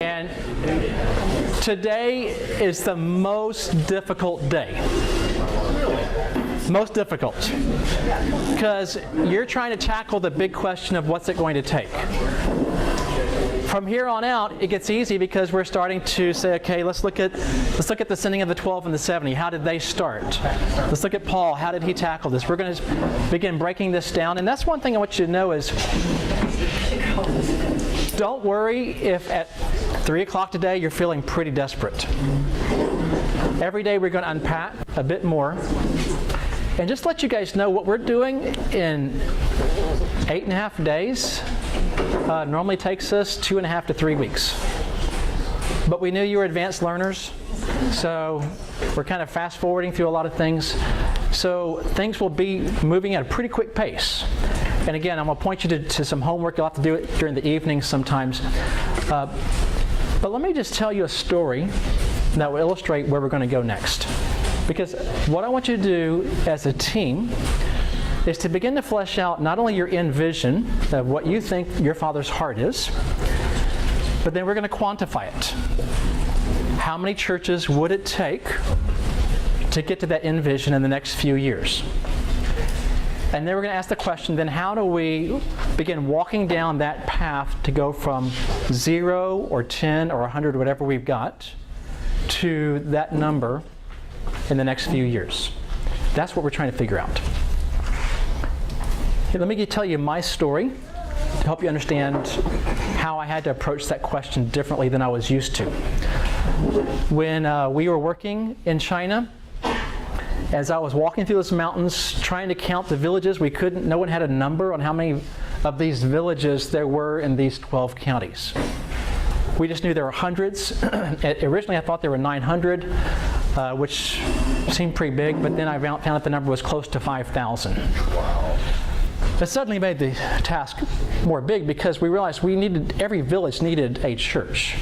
And today is the most difficult day. Most difficult. Because you're trying to tackle the big question of what's it going to take. From here on out, it gets easy because we're starting to say, okay, let's look at the sending of the 12 and the 70. How did they start? Let's look at Paul. How did he tackle this? We're going to begin breaking this down. And that's one thing I want you to know is, don't worry if at 3 o'clock today you're feeling pretty desperate. Every day we're going to unpack a bit more. And just let you guys know what we're doing in 8.5 days. Normally takes us 2.5 to 3 weeks. But we knew you were advanced learners, so we're kind of fast forwarding through a lot of things. So things will be moving at a pretty quick pace. And again, I'm going to point you to some homework. You'll have to do it during the evenings sometimes. But let me just tell you a story that will illustrate where we're going to go next. Because what I want you to do as a team is to begin to flesh out not only your end vision of what you think your Father's heart is, but then we're going to quantify it. How many churches would it take to get to that end vision in the next few years? And then we're going to ask the question, then how do we begin walking down that path to go from 0 or 10 or 100, whatever we've got, to that number in the next few years? That's what we're trying to figure out. Let me tell you my story to help you understand how I had to approach that question differently than I was used to. When we were working in China, as I was walking through those mountains trying to count the villages, no one had a number on how many of these villages there were in these 12 counties. We just knew there were hundreds. Originally I thought there were 900, which seemed pretty big, but then I found out the number was close to 5,000. Wow. It suddenly made the task more big because we realized every village needed a church.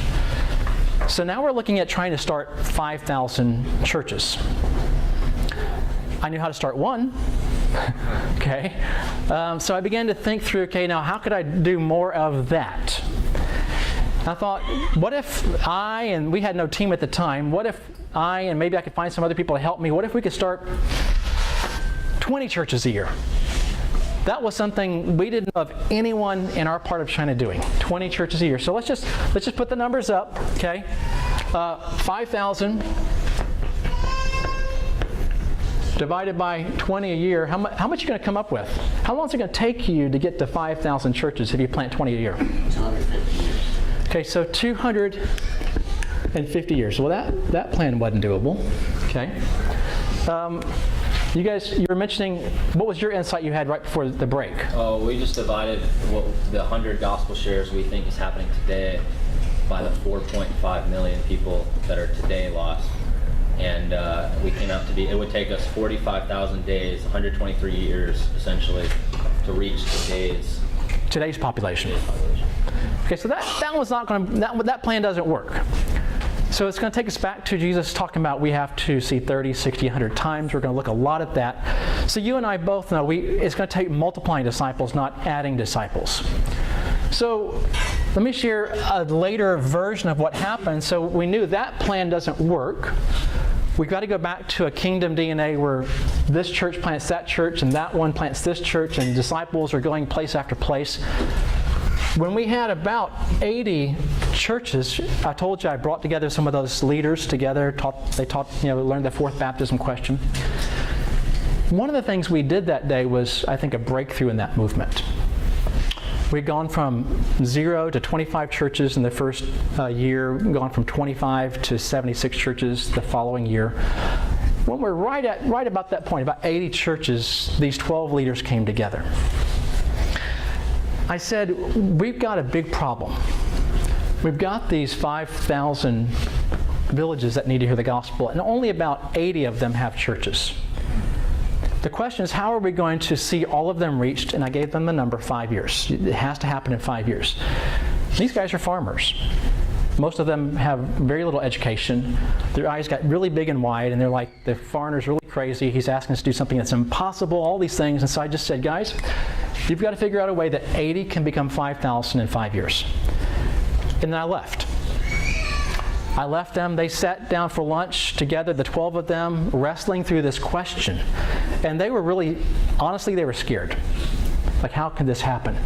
So now we're looking at trying to start 5,000 churches. I knew how to start one. Okay. So I began to think through, okay, now how could I do more of that? I thought, what if and we had no team at the time, what if and maybe I could find some other people to help me, what if we could start 20 churches a year? That was something we didn't know of anyone in our part of China doing, 20 churches a year. So let's just put the numbers up, okay? 5,000 divided by 20 a year, how much are you going to come up with? How long is it going to take you to get to 5,000 churches if you plant 20 a year? 250 years. Okay, so 250 years. Well, that plan wasn't doable. Okay. You guys, you were mentioning, what was your insight you had right before the break? Oh, we just divided the 100 gospel shares we think is happening today by the 4.5 million people that are today lost. And we came out to it would take us 45,000 days, 123 years, essentially, to reach today's population. Okay, so that was not going to, that plan doesn't work. So it's going to take us back to Jesus talking about we have to see 30, 60, 100 times. We're going to look a lot at that. So you and I both know it's going to take multiplying disciples, not adding disciples. So let me share a later version of what happened. So we knew that plan doesn't work. We've got to go back to a kingdom DNA where this church plants that church and that one plants this church and disciples are going place after place. When we had about 80 churches, I told you I brought together some of those leaders together, learned the fourth baptism question. One of the things we did that day was, I think, a breakthrough in that movement. We'd gone from 0 to 25 churches in the first year, gone from 25 to 76 churches the following year. When we're right about that point, about 80 churches, these 12 leaders came together. I said, we've got a big problem. We've got these 5,000 villages that need to hear the gospel, and only about 80 of them have churches. The question is, how are we going to see all of them reached? And I gave them the number 5 years. It has to happen in 5 years. These guys are farmers. Most of them have very little education. Their eyes got really big and wide, and they're like, the foreigner's really crazy. He's asking us to do something that's impossible, all these things. And so I just said, guys, you've got to figure out a way that 80 can become 5,000 in 5 years. And then I left. I left them. They sat down for lunch together, the 12 of them, wrestling through this question. And they were really, honestly, they were scared. Like, how could this happen?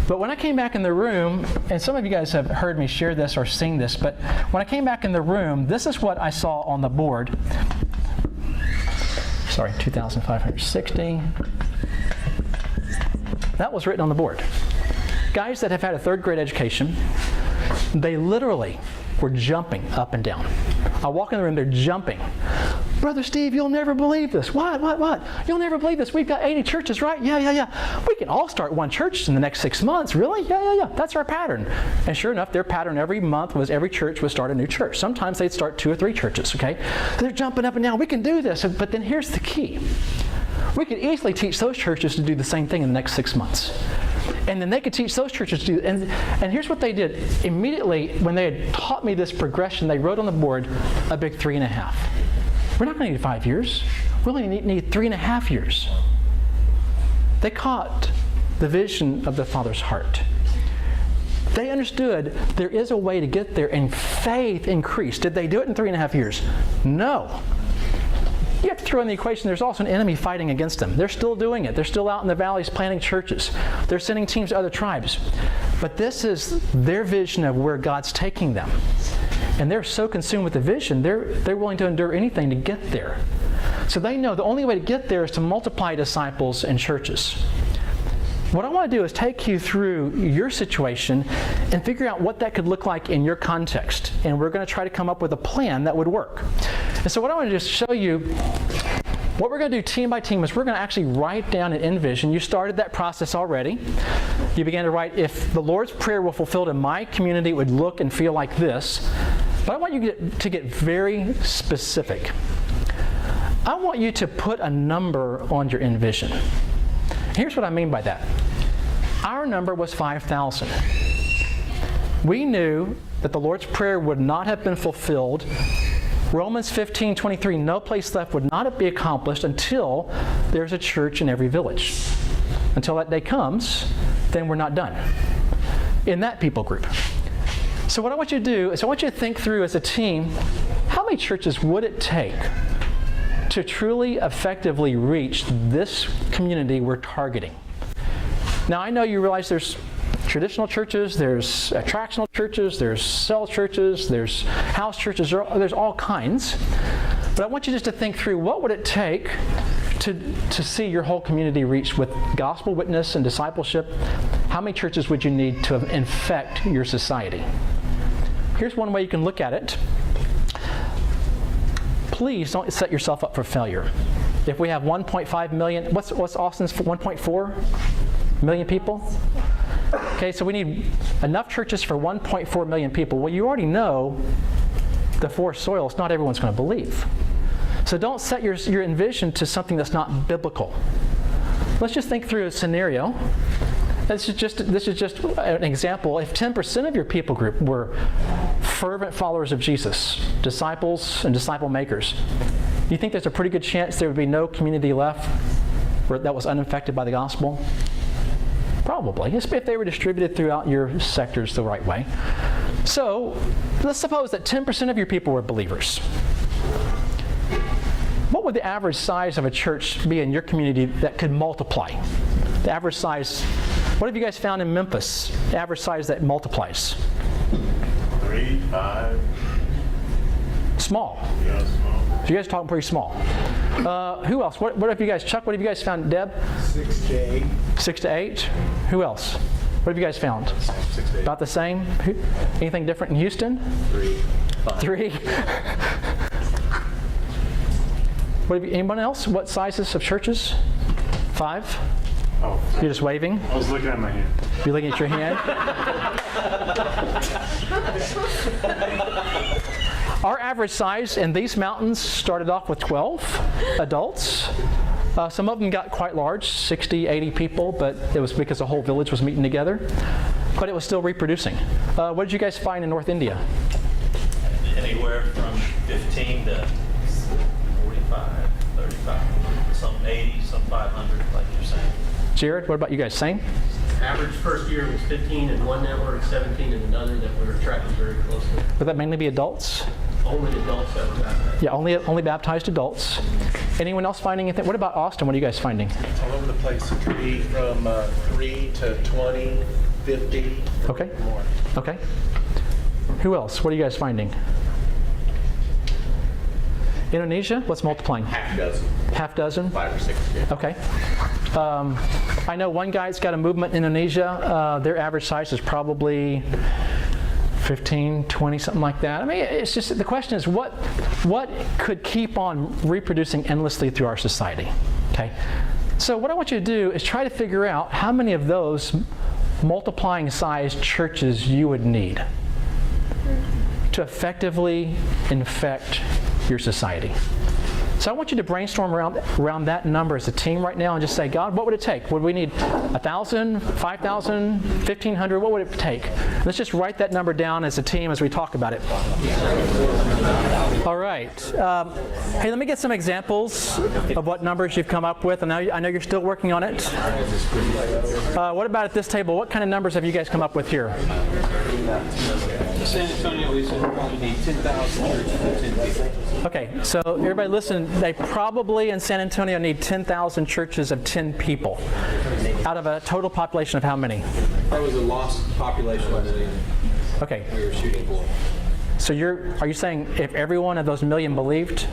But when I came back in the room, and some of you guys have heard me share this or seen this, but when I came back in the room, this is what I saw on the board. Sorry, 2,560. That was written on the board. Guys that have had a third grade education, they literally were jumping up and down. I walk in the room, they're jumping. Brother Steve, you'll never believe this. What? You'll never believe this. We've got 80 churches, right? Yeah. We can all start one church in the next 6 months. Really? Yeah. That's our pattern. And sure enough, their pattern every month was every church would start a new church. Sometimes they'd start 2 or 3 churches, okay? They're jumping up and down. We can do this. But then here's the key. We could easily teach those churches to do the same thing in the next 6 months. And then they could teach those churches to do, and here's what they did. Immediately, when they had taught me this progression, they wrote on the board a big 3.5. We're not going to need 5 years. We only need 3.5 years. They caught the vision of the Father's heart. They understood there is a way to get there, and faith increased. Did they do it in 3.5 years? No. You have to throw in the equation, there's also an enemy fighting against them. They're still doing it. They're still out in the valleys planting churches. They're sending teams to other tribes. But this is their vision of where God's taking them. And they're so consumed with the vision, they're willing to endure anything to get there. So they know the only way to get there is to multiply disciples and churches. What I want to do is take you through your situation and figure out what that could look like in your context. And we're going to try to come up with a plan that would work. And so what I want to just show you, what we're going to do team by team is we're going to actually write down an envision. You started that process already. You began to write, if the Lord's Prayer were fulfilled in my community, it would look and feel like this. But I want you to get very specific. I want you to put a number on your envision. Here's what I mean by that. Our number was 5,000. We knew that the Lord's Prayer would not have been fulfilled. Romans 15:23, no place left would not be accomplished until there's a church in every village. Until that day comes, then we're not done in that people group. So what I want you to do is I want you to think through as a team, how many churches would it take to truly effectively reach this community we're targeting? Now, I know you realize there's traditional churches, there's attractional churches, there's cell churches, there's house churches, there's all kinds. But I want you just to think through, what would it take to see your whole community reached with gospel witness and discipleship? How many churches would you need to infect your society? Here's one way you can look at it. Please don't set yourself up for failure. If we have 1.5 million, what's Austin's 1.4 million people? Okay, so we need enough churches for 1.4 million people. Well, you already know the forest soil, it's not everyone's going to believe. So don't set your envision to something that's not biblical. Let's just think through a scenario. This is just an example. If 10% of your people group were fervent followers of Jesus, disciples and disciple makers, you think there's a pretty good chance there would be no community left that was uninfected by the gospel? Probably, if they were distributed throughout your sectors the right way. So let's suppose that 10% of your people were believers. What would the average size of a church be in your community that could multiply? The average size, what have you guys found in Memphis? The average size that multiplies? 3, 5. Small. Yeah, small. So you guys are talking pretty small. Who else? What have you guys, Chuck, what have you guys found? Deb? 6 to 8. 6 to 8. Who else? What have you guys found? 6 to 8. About the same? Anything different in Houston? 3. 3. Anyone else? What sizes of churches? 5? Oh, You're just waving? I was looking at my hand. You're looking at your hand? Our average size in these mountains started off with 12 adults. Some of them got quite large, 60, 80 people, but it was because the whole village was meeting together. But it was still reproducing. What did you guys find in North India? Anywhere from 15 to 45, 35. Some 80, some 500, like you're saying. Jared, what about you guys? Same? average first year was 15 in one network, 17 in another that we were tracking very closely. Would that mainly be adults? Only adults that were baptized. Yeah, only baptized adults. Anyone else finding anything? What about Austin? What are you guys finding? All over the place. It could be from 3 to 20, 50. Okay. More. Okay. Who else? What are you guys finding? Indonesia? What's multiplying? Half dozen, Half dozen? 5 or 6. Yeah. Okay. I know one guy's got a movement in Indonesia. Their average size is probably 15, 20, something like that. I mean, it's just, the question is what could keep on reproducing endlessly through our society? Okay. So what I want you to do is try to figure out how many of those multiplying size churches you would need to effectively infect your society. So I want you to brainstorm around that number as a team right now and just say, God, what would it take? Would we need 1,000, 5,000, 1,500? What would it take? Let's just write that number down as a team as we talk about it. All right. Hey, let me get some examples of what numbers you've come up with. And I know you're still working on it. What about at this table? What kind of numbers have you guys come up with here? San Antonio, we said we probably need 10,000 churches and 10 people. Okay, so everybody listen, they probably in San Antonio need 10,000 churches of 10 people. Out of a total population of how many? That was a lost population that Okay, we were shooting for. so are you saying if every one of those million believed?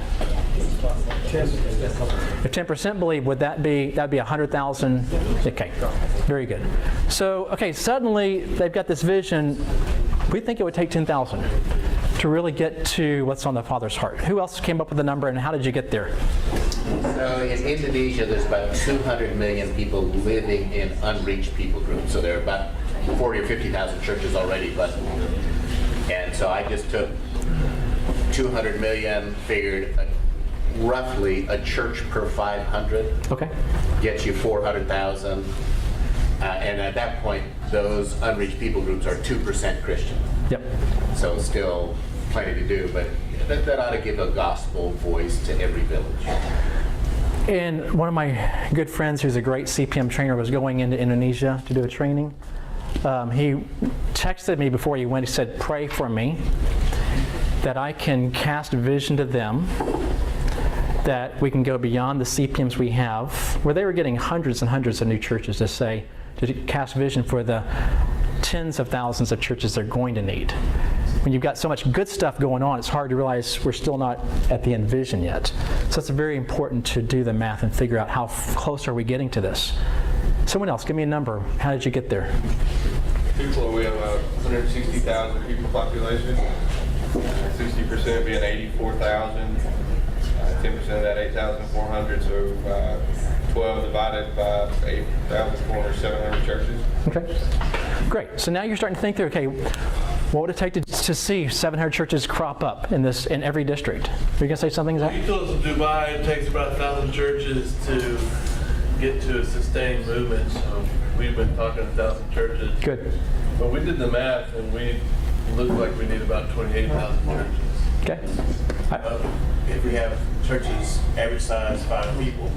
If 10% believe, that'd be 100,000? Okay, very good. So, okay, suddenly they've got this vision. We think it would take 10,000 to really get to what's on the Father's heart. Who else came up with the number and how did you get there? So in Indonesia, there's about 200 million people living in unreached people groups. So there are about 40 or 50,000 churches already, and so I just took 200 million, figured roughly a church per 500 Okay. gets you 400,000. And at that point, those unreached people groups are 2% Christian. Yep. So still plenty to do, but that ought to give a gospel voice to every village. And one of my good friends who's a great CPM trainer was going into Indonesia to do a training. He texted me before he went. He said, pray for me that I can cast vision to them, that we can go beyond the CPMs we have, where they were getting hundreds and hundreds of new churches to cast vision for the tens of thousands of churches they're going to need. When you've got so much good stuff going on, it's hard to realize we're still not at the end vision yet. So it's very important to do the math and figure out how close are we getting to this. Someone else, give me a number. How did you get there? People, we have a 160,000 people population. 60% being 84,000. 10% of that 8,400. So 12 divided by 8,400, 700 churches. Okay, great. So now you're starting to think there. Okay, what would it take to see 700 churches crop up in every district? Are you gonna say something, Zach? You told us in Dubai it takes about 1,000 churches to get to a sustained movement. So we've been talking 1,000 churches. Good. But we did the math and we looked like we need about 28,000 churches. Okay. If we have churches average size 5 people,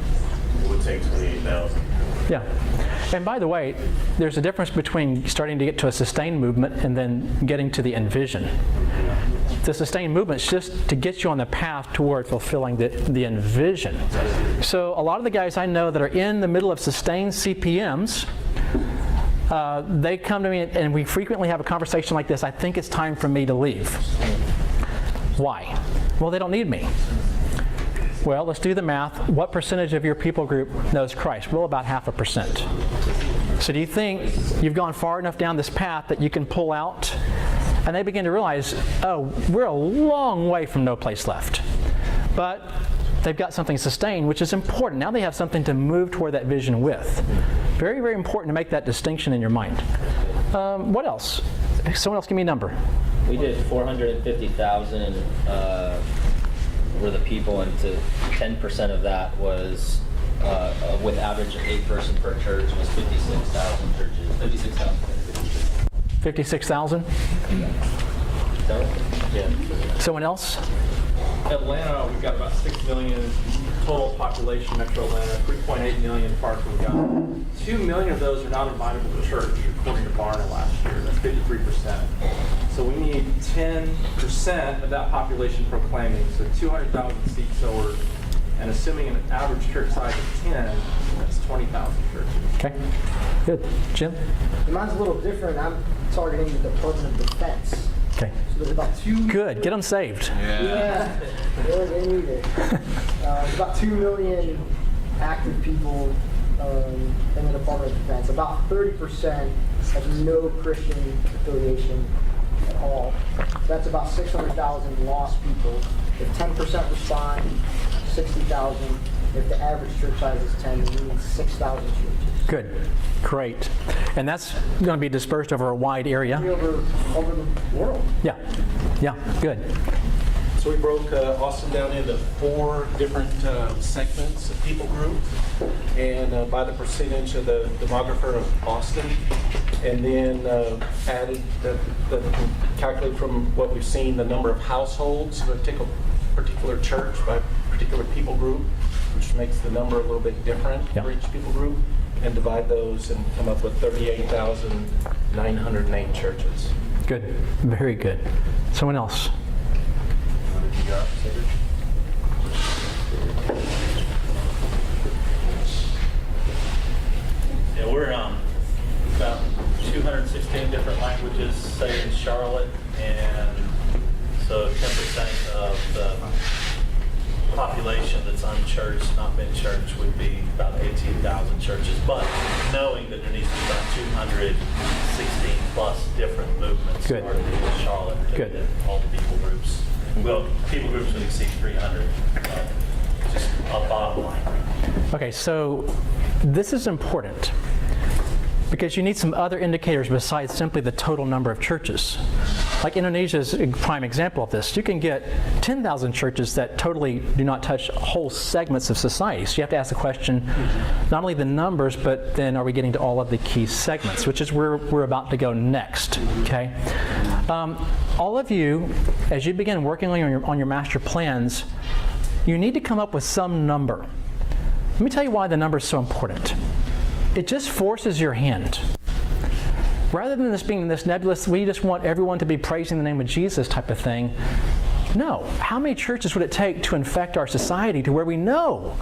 it would take 28,000. Yeah. And by the way, there's a difference between starting to get to a sustained movement and then getting to the envision. The sustained movement is just to get you on the path toward fulfilling the envision. So a lot of the guys I know that are in the middle of sustained CPMs, they come to me and we frequently have a conversation like this. I think it's time for me to leave. Why? Well, they don't need me. Well, let's do the math. What percentage of your people group knows Christ? Well, about 0.5%. So do you think you've gone far enough down this path that you can pull out? And they begin to realize, oh, we're a long way from no place left. But they've got something sustained, which is important. Now they have something to move toward that vision with. Very, very important to make that distinction in your mind. What else? Someone else give me a number. We did 450,000 were the people, and 10% of that was with average of 8 person per church was 56,000 churches. 56,000. 56,000? Yeah. Someone else? Atlanta, we've got about 6 million total population, Metro Atlanta, 3.8 million parts we've got. 2 million of those are not invitable to church, according to Barna last year. That's 53%. So we need 10% of that population proclaiming. So 200,000 seat sowers, and assuming an average church size of 10, that's 20,000 churches. Okay, good. Jim? Mine's a little different. I'm targeting the Department of Defense. Okay. So there's about 2. Good, get them saved. Yeah, they need it. There's about 2 million active people in the Department of Defense. About 30% have no Christian affiliation at all. That's about 600,000 lost people. If 10% respond, 60,000. If the average church size is 10, we need 6,000 churches. Good, great. And that's going to be dispersed over a wide area. Over the world. Yeah, good. So we broke Austin down into 4 different segments of people group, and by the percentage of the demographer of Austin, and then added calculate from what we've seen the number of households. So take a particular church by particular people group, which makes the number a little bit different for each people group, and divide those and come up with 38,908 churches. Good, very good. Someone else? Yeah, we're about 216 different languages, say in Charlotte, and so 10% of the population that's unchurched, not been church, would be about 18,000 churches. But knowing that there needs to be about 216 plus different movements started in Charlotte to get all the people groups. Well, people groups would exceed 300. Just a bottom line. Okay, so this is important because you need some other indicators besides simply the total number of churches. Like Indonesia is a prime example of this. You can get 10,000 churches that totally do not touch whole segments of society. So you have to ask the question, not only the numbers, but then are we getting to all of the key segments, which is where we're about to go next, okay? All of you, as you begin working on your master plans, you need to come up with some number. Let me tell you why the number is so important. It just forces your hand. Rather than this being this nebulous, we just want everyone to be praising the name of Jesus type of thing. No. How many churches would it take to infect our society to where we know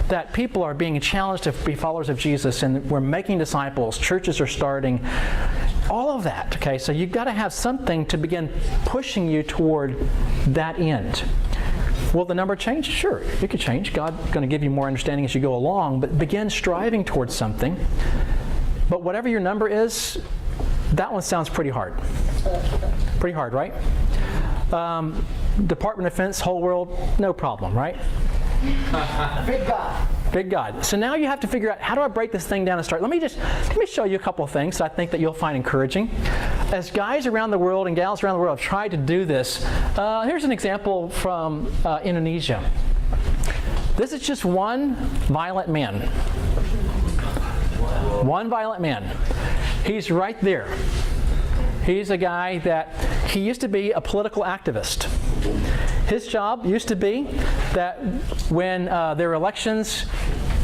that people are being challenged to be followers of Jesus and we're making disciples, churches are starting, all of that, okay? So you've got to have something to begin pushing you toward that end. Will the number change? Sure, it could change. God's going to give you more understanding as you go along, but begin striving towards something. But whatever your number is, that one sounds pretty hard. Pretty hard, right? Department of Defense, whole world, no problem, right? Big God. Big God. So now you have to figure out, how do I break this thing down and start? Let me show you a couple of things that I think that you'll find encouraging. As guys around the world and gals around the world have tried to do this, here's an example from Indonesia. This is just one violent man. One violent man. He's right there. He's a guy that he used to be a political activist. His job used to be that when there were elections,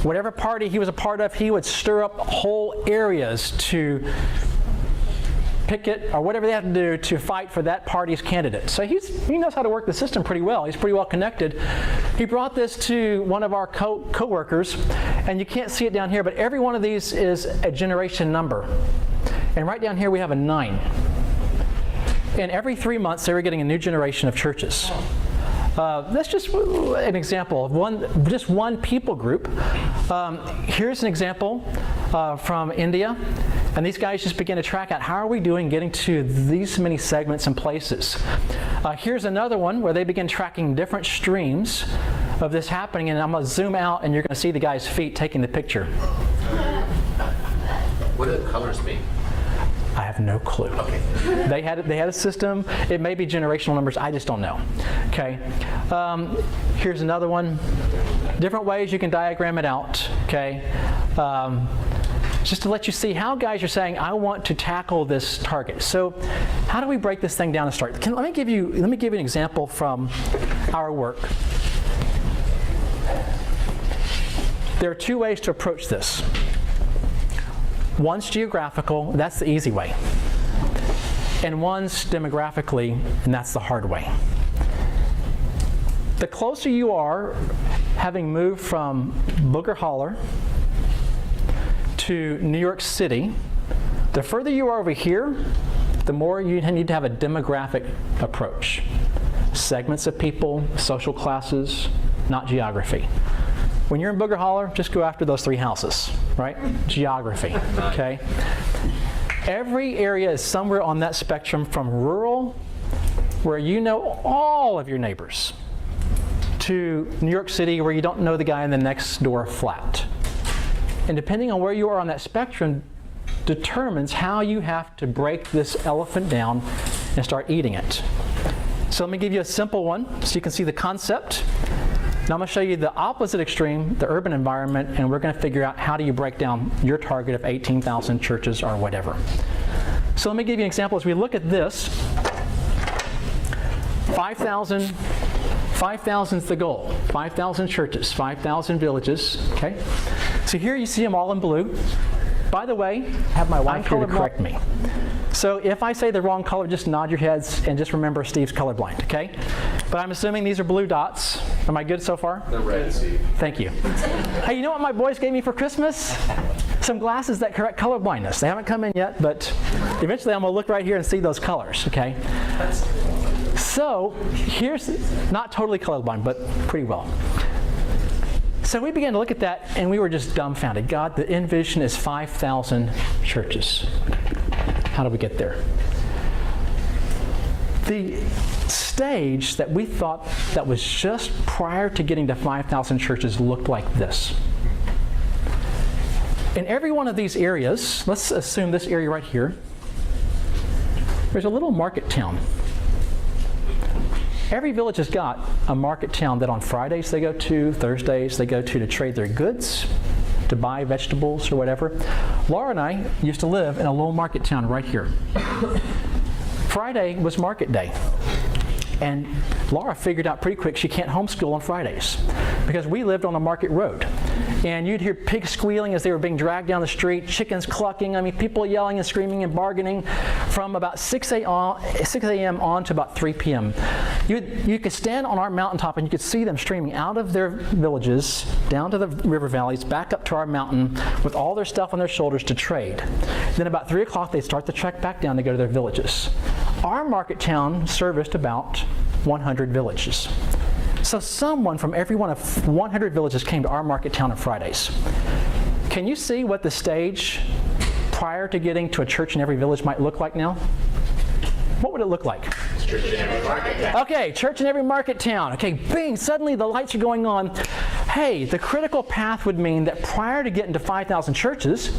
whatever party he was a part of, he would stir up whole areas to picket or whatever they have to do to fight for that party's candidate. So he knows how to work the system pretty well. He's pretty well connected. He brought this to one of our co-workers, and you can't see it down here, but every one of these is a generation number. And right down here we have a 9. And every 3 months they were getting a new generation of churches. That's just an example of just one people group. Here's an example from India. And these guys just begin to track out, how are we doing getting to these many segments and places? Here's another one where they begin tracking different streams of this happening. And I'm going to zoom out and you're going to see the guy's feet taking the picture. What do the colors mean? I have no clue. Okay. They had a system. It may be generational numbers. I just don't know. Okay. Here's another one. Different ways you can diagram it out. Okay. Just to let you see how guys are saying, I want to tackle this target. So, how do we break this thing down and start? Let me give you an example from our work. There are 2 ways to approach this. One's geographical, that's the easy way. And one's demographically, and that's the hard way. The closer you are, having moved from Booger Holler to New York City, the further you are over here, the more you need to have a demographic approach. Segments of people, social classes, not geography. When you're in Booger Holler, just go after those 3 houses, right? Geography, okay? Every area is somewhere on that spectrum from rural, where you know all of your neighbors, to New York City, where you don't know the guy in the next door flat. And depending on where you are on that spectrum determines how you have to break this elephant down and start eating it. So let me give you a simple one so you can see the concept. Now I'm going to show you the opposite extreme, the urban environment, and we're going to figure out how do you break down your target of 18,000 churches or whatever. So let me give you an example. As we look at this, 5,000 is the goal. 5,000 churches, 5,000 villages, okay? So here you see them all in blue. By the way, I have my wife here to correct me. So if I say the wrong color, just nod your heads and just remember Steve's colorblind, okay? But I'm assuming these are blue dots. Am I good so far? They're red, Steve. Thank you. Hey, you know what my boys gave me for Christmas? Some glasses that correct color blindness. They haven't come in yet, but eventually I'm going to look right here and see those colors, okay? So here's, not totally colorblind, but pretty well. So we began to look at that, and we were just dumbfounded. God, the end vision is 5,000 churches. How do we get there? The stage that we thought that was just prior to getting to 5,000 churches looked like this. In every one of these areas, let's assume this area right here, there's a little market town. Every village has got a market town that on Fridays they go to, Thursdays they go to trade their goods, to buy vegetables or whatever. Laura and I used to live in a little market town right here. Friday was market day. And Laura figured out pretty quick she can't homeschool on Fridays because we lived on a market road. And you'd hear pigs squealing as they were being dragged down the street, chickens clucking, I mean, people yelling and screaming and bargaining from about 6 a.m. on to about 3 p.m. You could stand on our mountaintop and you could see them streaming out of their villages, down to the river valleys, back up to our mountain with all their stuff on their shoulders to trade. Then about 3 o'clock they'd start the trek back down to go to their villages. Our market town serviced about 100 villages. So someone from every one of 100 villages came to our market town on Fridays. Can you see what the stage prior to getting to a church in every village might look like now? What would it look like? Church in every market town. Okay, church in every market town. Okay, bing, suddenly the lights are going on. Hey, the critical path would mean that prior to getting to 5,000 churches,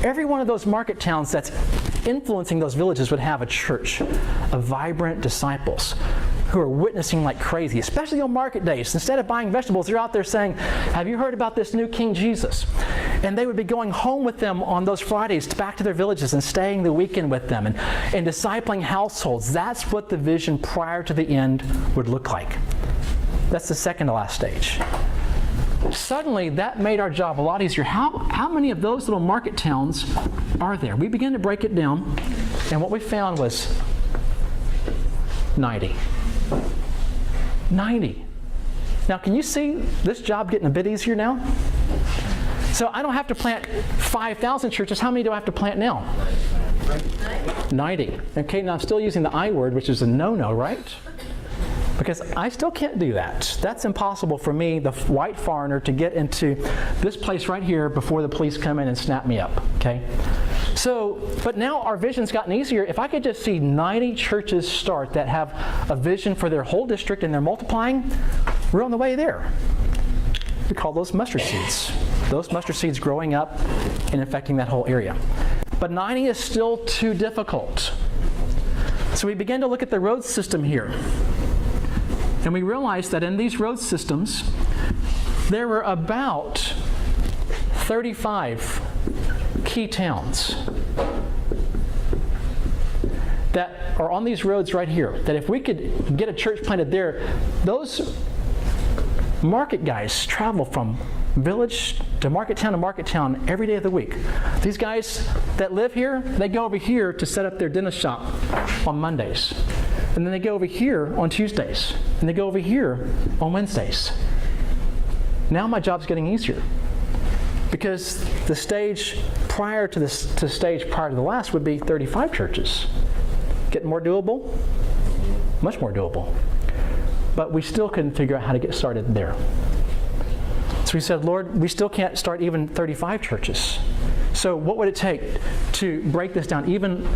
every one of those market towns that's influencing those villages would have a church of vibrant disciples who are witnessing like crazy, especially on market days. Instead of buying vegetables, they're out there saying, have you heard about this new King Jesus? And they would be going home with them on those Fridays back to their villages and staying the weekend with them and discipling households. That's what the vision prior to the end would look like. That's the second to last stage. Suddenly, that made our job a lot easier. How many of those little market towns are there? We began to break it down, and what we found was 90. 90. Now, can you see this job getting a bit easier now? So I don't have to plant 5,000 churches. How many do I have to plant now? 90. Okay, now I'm still using the I word, which is a no-no, right? Because I still can't do that. That's impossible for me, the white foreigner, to get into this place right here before the police come in and snap me up, okay? So, but now our vision's gotten easier. If I could just see 90 churches start that have a vision for their whole district and they're multiplying, we're on the way there. We call those mustard seeds. Those mustard seeds growing up and infecting that whole area. But 90 is still too difficult. So we began to look at the road system here. And we realized that in these road systems, there were about 35 key towns that are on these roads right here, that if we could get a church planted there, those market guys travel from village to market town every day of the week. These guys that live here, they go over here to set up their dentist shop on Mondays. And then they go over here on Tuesdays. And they go over here on Wednesdays. Now my job's getting easier. Because the stage prior to this, to stage prior to the last would be 35 churches. Getting more doable? Much more doable. But we still couldn't figure out how to get started there. So we said, Lord, we still can't start even 35 churches. So what would it take to break this down even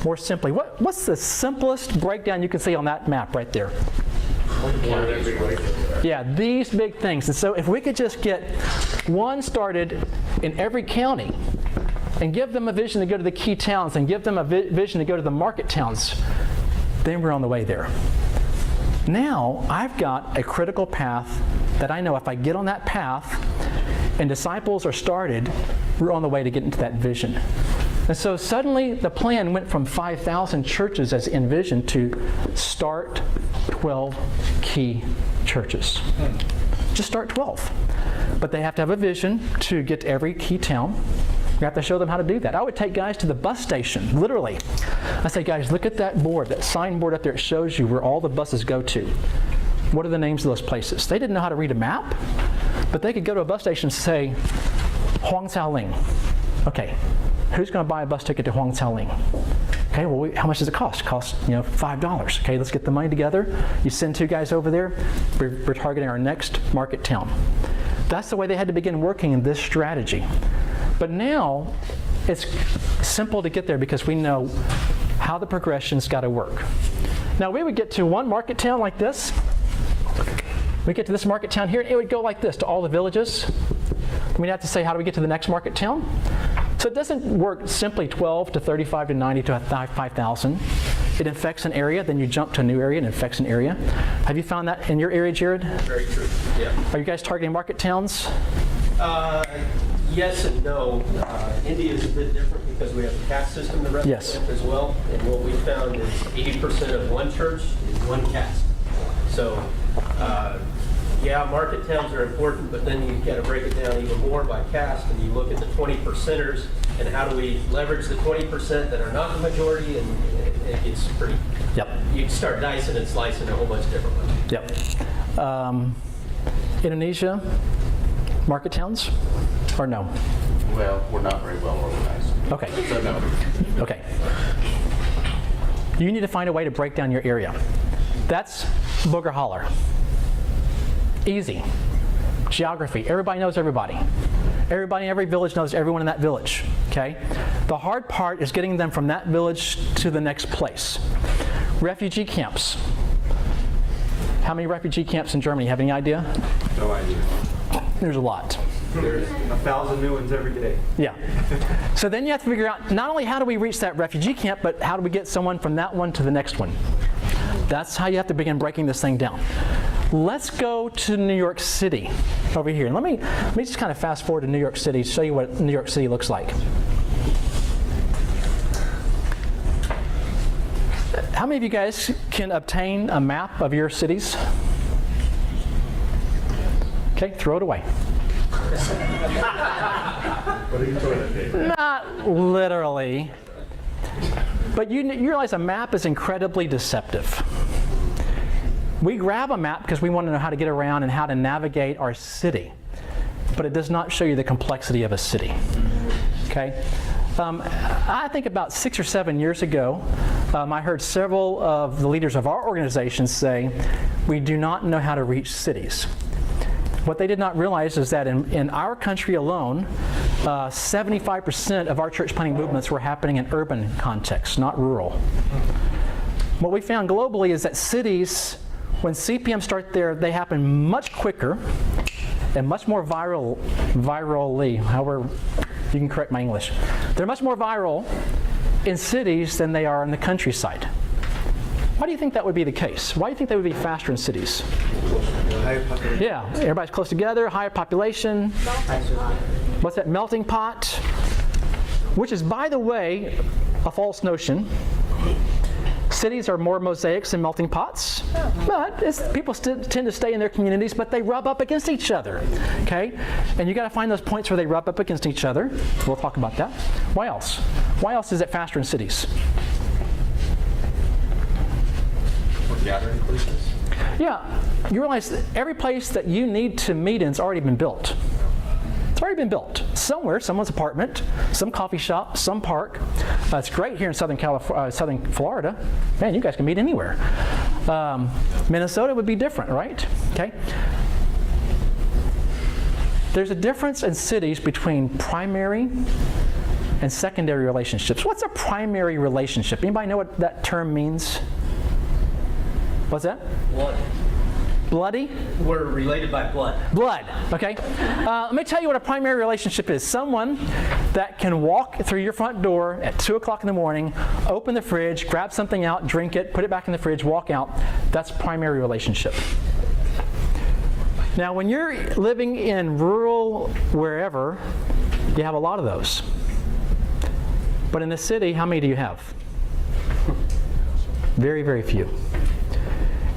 more simply? What's the simplest breakdown you can see on that map right there? Yeah, these big things. And so if we could just get one started in every county and give them a vision to go to the key towns and give them a vision to go to the market towns, then we're on the way there. Now I've got a critical path that I know if I get on that path and disciples are started, we're on the way to get into that vision. And so suddenly the plan went from 5,000 churches as envisioned to start 12 key churches. Just start 12. But they have to have a vision to get to every key town. We have to show them how to do that. I would take guys to the bus station, literally. I say, guys, look at that board, that signboard up there. It shows you where all the buses go to. What are the names of those places? They didn't know how to read a map, but they could go to a bus station and say, Huang Cao Ling. Okay, who's going to buy a bus ticket to Huang Cao Ling? Okay, well, how much does it cost? It costs, $5. Okay, let's get the money together. You send 2 guys over there. We're targeting our next market town. That's the way they had to begin working in this strategy. But now, it's simple to get there because we know how the progression's got to work. Now, we would get to one market town like this. We get to this market town here, and it would go like this to all the villages. We'd have to say, how do we get to the next market town? So it doesn't work simply 12 to 35 to 90 to 5,000. It infects an area, then you jump to a new area and infects an area. Have you found that in your area, Jared? Very true, yeah. Are you guys targeting market towns? Yes and no. India is a bit different because we have a caste system to represent as well. And what we found is 80% of one church is one caste. So, yeah, market towns are important, but then you've got to break it down even more by caste, and you look at the 20%ers, and how do we leverage the 20% that are not the majority, and it gets pretty. Yep. You can start dicing and slicing a whole bunch of different ones. Yep. Indonesia, market towns, or no? Well, we're not very well organized. Okay. So no. Okay. You need to find a way to break down your area. That's booger holler. Easy. Geography. Everybody knows everybody. Everybody in every village knows everyone in that village. Okay? The hard part is getting them from that village to the next place. Refugee camps. How many refugee camps in Germany? Have any idea? No idea. There's a lot. There's 1,000 new ones every day. Yeah. So then you have to figure out not only how do we reach that refugee camp, but how do we get someone from that one to the next one. That's how you have to begin breaking this thing down. Let's go to New York City over here. And let me just kind of fast forward to New York City to show you what New York City looks like. How many of you guys can obtain a map of your cities? Okay, throw it away. What are you talking about? Not literally. But you realize a map is incredibly deceptive. We grab a map because we want to know how to get around and how to navigate our city. But it does not show you the complexity of a city. Okay? I think about 6 or 7 years ago, I heard several of the leaders of our organization say, we do not know how to reach cities. What they did not realize is that in our country alone, 75% of our church planting movements were happening in urban contexts, not rural. What we found globally is that cities, when CPM start there, they happen much quicker and much more virally, however you can correct my English. They're much more viral in cities than they are in the countryside. Why do you think that would be the case? Why do you think they would be faster in cities? Yeah, everybody's close together, higher population. What's that, melting pot? Which is, by the way, a false notion. Cities are more mosaics than melting pots. But people still tend to stay in their communities, but they rub up against each other, okay? And you got to find those points where they rub up against each other. We'll talk about that. Why else? Why else is it faster in cities? Gathering places. Yeah, you realize that every place that you need to meet in has already been built. It's already been built. Somewhere, someone's apartment, some coffee shop, some park. It's great here in Southern Florida. Man, you guys can meet anywhere. Minnesota would be different, right? Okay. There's a difference in cities between primary and secondary relationships. What's a primary relationship? Anybody know what that term means? What's that? Blood. Bloody? We're related by blood. Blood, okay. Let me tell you what a primary relationship is. Someone that can walk through your front door at 2 o'clock in the morning, open the fridge, grab something out, drink it, put it back in the fridge, walk out. That's primary relationship. Now, when you're living in rural wherever, you have a lot of those. But in the city, how many do you have? Very, very few.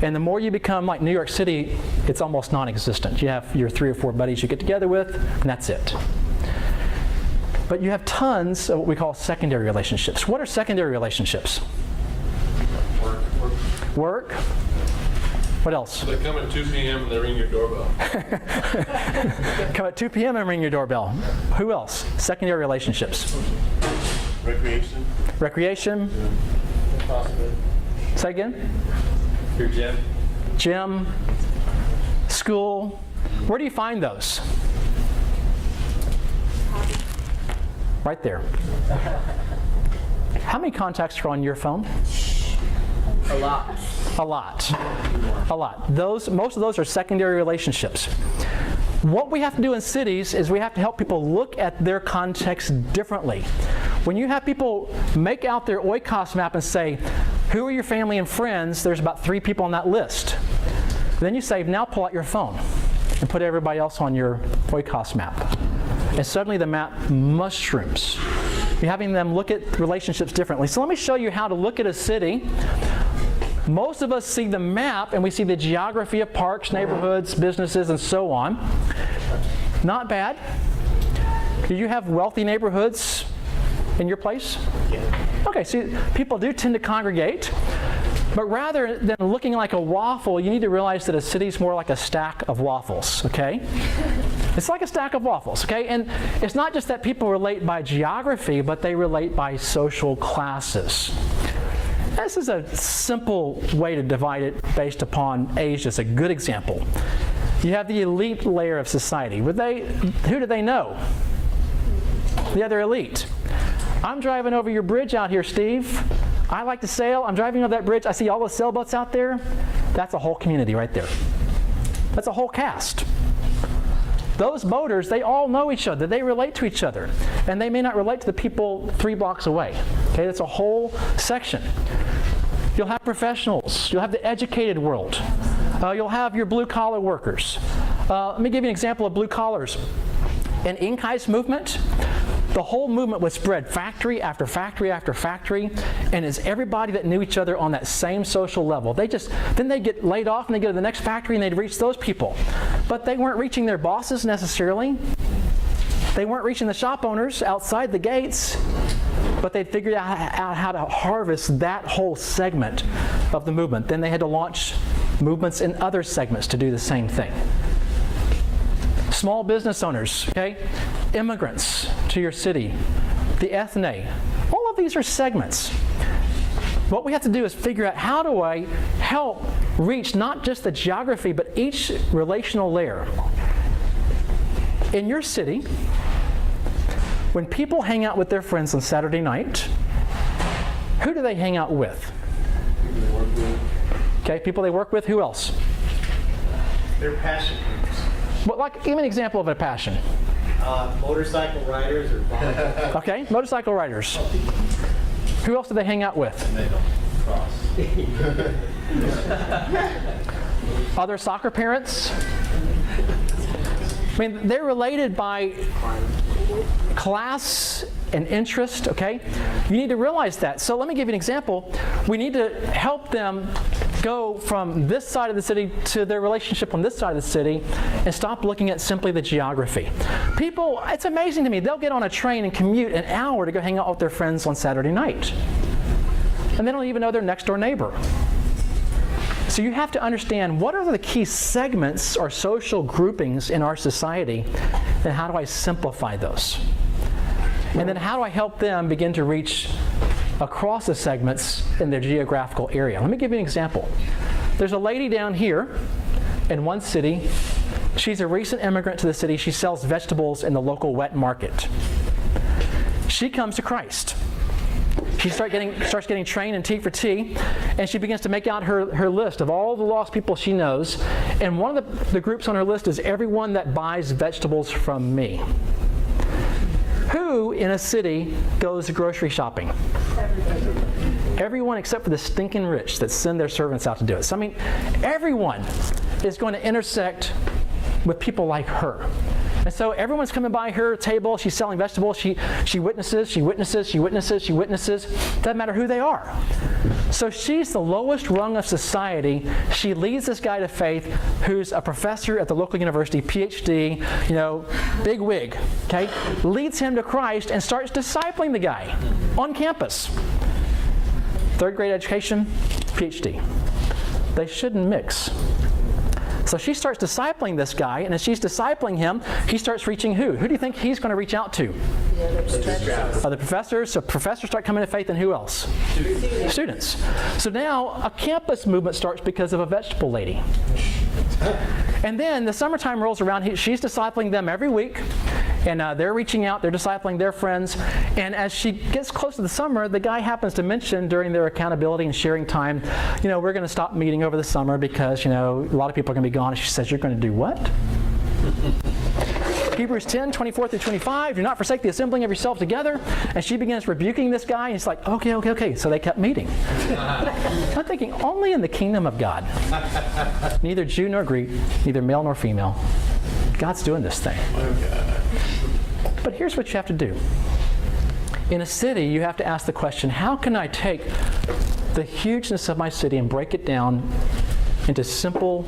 And the more you become like New York City, it's almost non-existent. You have your 3 or 4 buddies you get together with, and that's it. But you have tons of what we call secondary relationships. What are secondary relationships? Work. What else? They come at 2 p.m. and they ring your doorbell. Come at 2 p.m. and ring your doorbell. Who else? Secondary relationships. Recreation. Recreation. Yeah. Say again? Your gym. Gym. School. Where do you find those? Right there. How many contacts are on your phone? A lot. A lot. A lot. Most of those are secondary relationships. What we have to do in cities is we have to help people look at their context differently. When you have people make out their oikos map and say, who are your family and friends? There's about 3 people on that list. Then you say, now pull out your phone and put everybody else on your oikos map. And suddenly the map mushrooms. You're having them look at relationships differently. So let me show you how to look at a city. Most of us see the map and we see the geography of parks, neighborhoods, businesses, and so on. Not bad. Do you have wealthy neighborhoods in your place? Yeah. Okay, so people do tend to congregate, but rather than looking like a waffle, you need to realize that a city's more like a stack of waffles, okay? It's like a stack of waffles, okay? And it's not just that people relate by geography, but they relate by social classes. This is a simple way to divide it based upon age. It's a good example. You have the elite layer of society. Who do they know? The other elite. I'm driving over your bridge out here, Steve. I like to sail. I'm driving over that bridge. I see all those sailboats out there. That's a whole community right there. That's a whole caste. Those boaters, they all know each other. They relate to each other. And they may not relate to the people 3 blocks away. Okay, that's a whole section. You'll have professionals. You'll have the educated world. You'll have your blue-collar workers. Let me give you an example of blue collars. In Inkai's movement, the whole movement would spread factory after factory after factory, and it's everybody that knew each other on that same social level. Then they'd get laid off and they'd go to the next factory and they'd reach those people. But they weren't reaching their bosses necessarily. They weren't reaching the shop owners outside the gates, but they'd figured out how to harvest that whole segment of the movement. Then they had to launch movements in other segments to do the same thing. Small business owners, okay? Immigrants to your city, the ethne. All of these are segments. What we have to do is figure out how do I help reach not just the geography, but each relational layer. In your city, when people hang out with their friends on Saturday night, who do they hang out with? People they work with. Okay, people they work with. Who else? They're passion groups. Well, give me an example of a passion. Motorcycle riders or volleyball. Okay, motorcycle riders. Who else do they hang out with? And they don't cross. Other soccer parents? I mean, they're related by class and interest, okay? You need to realize that. So let me give you an example. We need to help them go from this side of the city to their relationship on this side of the city and stop looking at simply the geography. People, it's amazing to me, they'll get on a train and commute an hour to go hang out with their friends on Saturday night. And they don't even know their next door neighbor. So you have to understand what are the key segments or social groupings in our society, and how do I simplify those? And then how do I help them begin to reach across the segments in their geographical area? Let me give you an example. There's a lady down here in one city. She's a recent immigrant to the city. She sells vegetables in the local wet market. She comes to Christ. She starts getting trained in T for T, and she begins to make out her list of all the lost people she knows. And one of the groups on her list is everyone that buys vegetables from me. Who in a city goes grocery shopping? Everyone except for the stinking rich that send their servants out to do it. So I mean, everyone is going to intersect with people like her. And so everyone's coming by her table. She's selling vegetables. She witnesses. Doesn't matter who they are. So she's the lowest rung of society. She leads this guy to faith who's a professor at the local university, PhD, big wig, okay? Leads him to Christ and starts discipling the guy on campus. Third grade education, PhD. They shouldn't mix. So she starts discipling this guy, and as she's discipling him, he starts reaching who? Who do you think he's going to reach out to? The professors. So professors start coming to faith, and who else? Students. So now a campus movement starts because of a vegetable lady. And then the summertime rolls around. She's discipling them every week, and they're reaching out. They're discipling their friends. And as she gets close to the summer, the guy happens to mention during their accountability and sharing time, we're going to stop meeting over the summer because, a lot of people are going to be gone. And she says, you're going to do what? Hebrews 10, 24 through 25, do not forsake the assembling of yourselves together. And she begins rebuking this guy, and he's like, okay. So they kept meeting. I'm thinking, only in the kingdom of God. Neither Jew nor Greek, neither male nor female. God's doing this thing. But here's what you have to do. In a city, you have to ask the question, how can I take the hugeness of my city and break it down into simple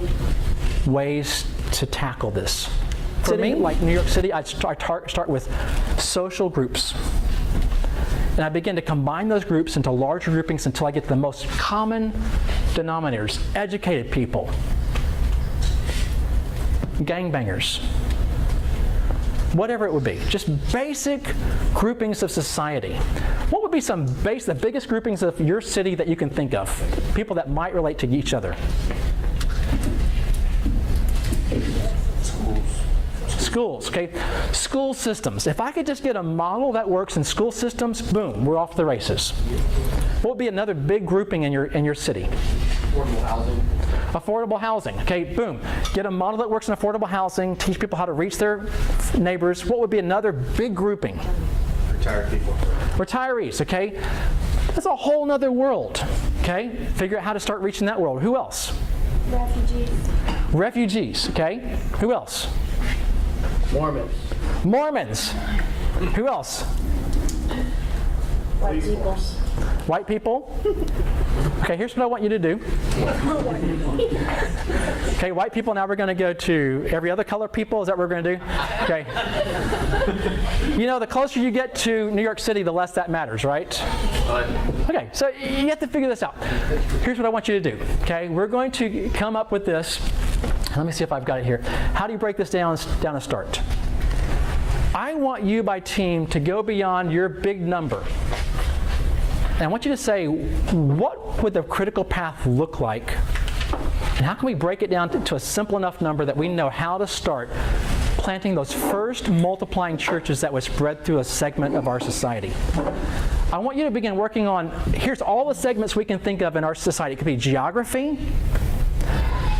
ways to tackle this? For me, like New York City, I start with social groups. And I begin to combine those groups into larger groupings until I get to the most common denominators. Educated people. Gangbangers. Whatever it would be. Just basic groupings of society. What would be the biggest groupings of your city that you can think of? People that might relate to each other. Schools, okay? School systems. If I could just get a model that works in school systems, boom, we're off to the races. What would be another big grouping in your city? Affordable housing. Affordable housing, okay, boom. Get a model that works in affordable housing, teach people how to reach their neighbors. What would be another big grouping? Retired people. Retirees, okay? That's a whole nother world, okay? Figure out how to start reaching that world. Who else? Refugees, okay? Who else? Mormons. Who else? White people. White people? Okay, here's what I want you to do. Okay, white people, now we're going to go to every other color people. Is that what we're going to do? Okay. The closer you get to New York City, the less that matters, right? Okay, so you have to figure this out. Here's what I want you to do. Okay, we're going to come up with this. Let me see if I've got it here. How do you break this down and start? I want you by team to go beyond your big number. And I want you to say, what would the critical path look like? And how can we break it down to a simple enough number that we know how to start planting those first multiplying churches that would spread through a segment of our society? I want you to begin working on, here's all the segments we can think of in our society. It could be geography.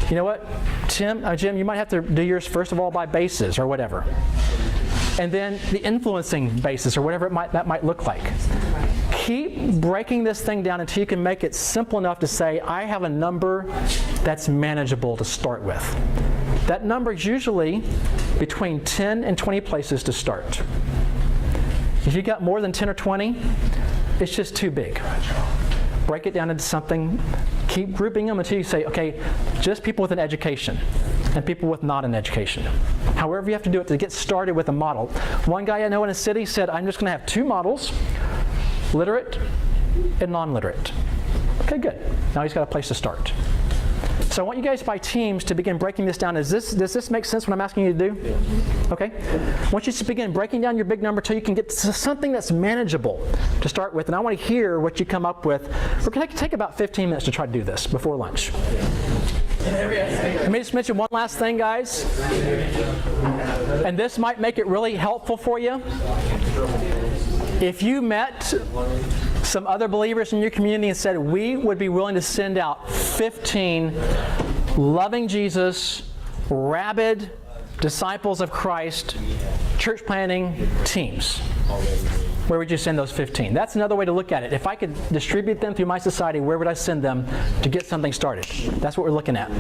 You know what, Jim, you might have to do yours first of all by bases or whatever. And then the influencing basis or whatever that might look like. Keep breaking this thing down until you can make it simple enough to say, I have a number that's manageable to start with. That number is usually between 10 and 20 places to start. If you got more than 10 or 20, it's just too big. Break it down into something. Keep grouping them until you say, okay, just people with an education and people with not an education. However you have to do it to get started with a model. One guy I know in a city said, I'm just going to have 2 models, literate and non-literate. Okay, good. Now he's got a place to start. So I want you guys by teams to begin breaking this down. Does this make sense what I'm asking you to do? Yeah. Okay. I want you to begin breaking down your big number until you can get to something that's manageable to start with. And I want to hear what you come up with. We're going to take about 15 minutes to try to do this before lunch. Let me just mention one last thing, guys. And this might make it really helpful for you. If you met some other believers in your community and said, we would be willing to send out 15 loving Jesus, rabid disciples of Christ, church planting teams, where would you send those 15? That's another way to look at it. If I could distribute them through my society, where would I send them to get something started? That's what we're looking at.